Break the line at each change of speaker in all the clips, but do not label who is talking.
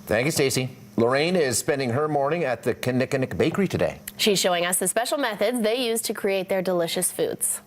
Thank you, Stacey. Lorraine is spending her morning at the Kinnikinnick Bakery today.
She's showing us the special methods they use to create their delicious foods.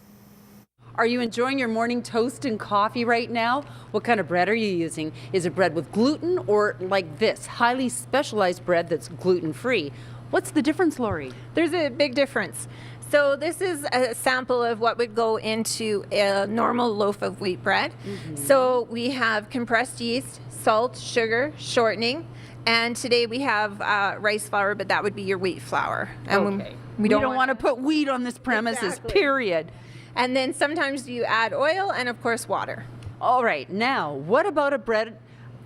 Are you enjoying your morning toast and coffee right now? What kind of bread are you using? Is it bread with gluten or like this, highly specialized bread that's gluten-free? What's the difference, Lori?
There's a big difference. So this is a sample of what would go into a normal loaf of wheat bread. So we have compressed yeast, salt, sugar, shortening, and today we have rice flour, but that would be your wheat flour. And
Okay. We don't want to put wheat on this premises,
Exactly.
period.
And then sometimes you add oil and of course water.
All right, now, what about a bread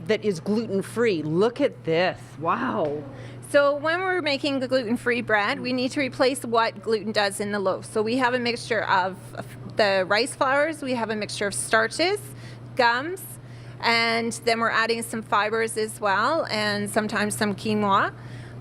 that is gluten-free? Look at this, wow.
So when we're making the gluten-free bread, we need to replace what gluten does in the loaf. So we have a mixture of the rice flours, we have a mixture of starches, gums, and then we're adding some fibers as well, and sometimes some quinoa.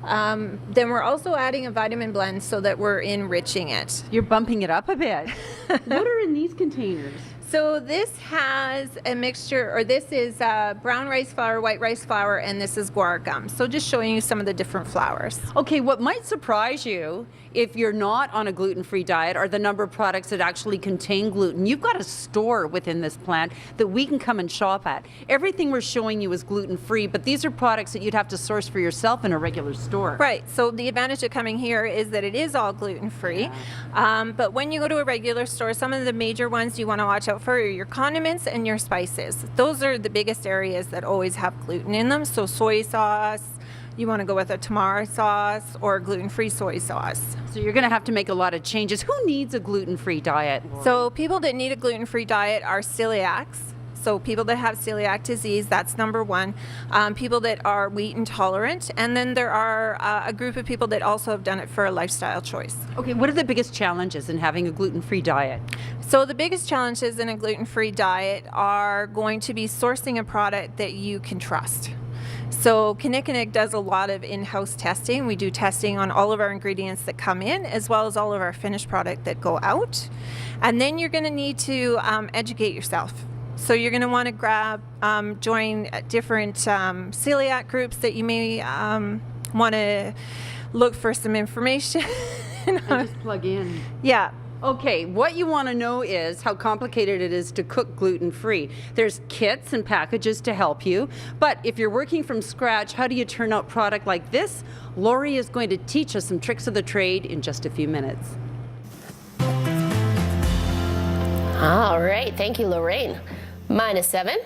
Then we're also adding a vitamin blend so that we're enriching it.
You're bumping it up a bit. What are in these containers?
So this has a mixture, or this is brown rice flour, white rice flour, and this is guar gum. So just showing you some of the different flours.
Okay, what might surprise you if you're not on a gluten-free diet are the number of products that actually contain gluten. You've got a store within this plant that we can come and shop at. Everything we're showing you is gluten-free, but these are products that you'd have to source for yourself in a regular store.
Right, so the advantage of coming here is that it is all gluten-free. But when you go to a regular store, some of the major ones you want to watch out for are your condiments and your spices. Those are the biggest areas that always have gluten in them. So soy sauce, you want to go with a tamari sauce or gluten-free soy sauce.
So you're going to have to make a lot of changes. Who needs a gluten-free diet, Lori?
So people that need a gluten-free diet are celiacs. So people that have celiac disease, that's number one. People that are wheat intolerant, and then there are a group of people that also have done it for a lifestyle choice.
Okay, what are the biggest challenges in having a gluten-free diet?
So the biggest challenges in a gluten-free diet are going to be sourcing a product that you can trust. So Kinnikinnick does a lot of in-house testing. We do testing on all of our ingredients that come in, as well as all of our finished product that go out. And then you're going to need to educate yourself. So you're going to want to join different celiac groups that you may want to look for some information.
And just plug in.
Yeah.
Okay, what you want to know is how complicated it is to cook gluten-free. There's kits and packages to help you, but if you're working from scratch, how do you turn out product like this? Lori is going to teach us some tricks of the trade in just a few minutes.
All right, thank you, Lorraine. -7.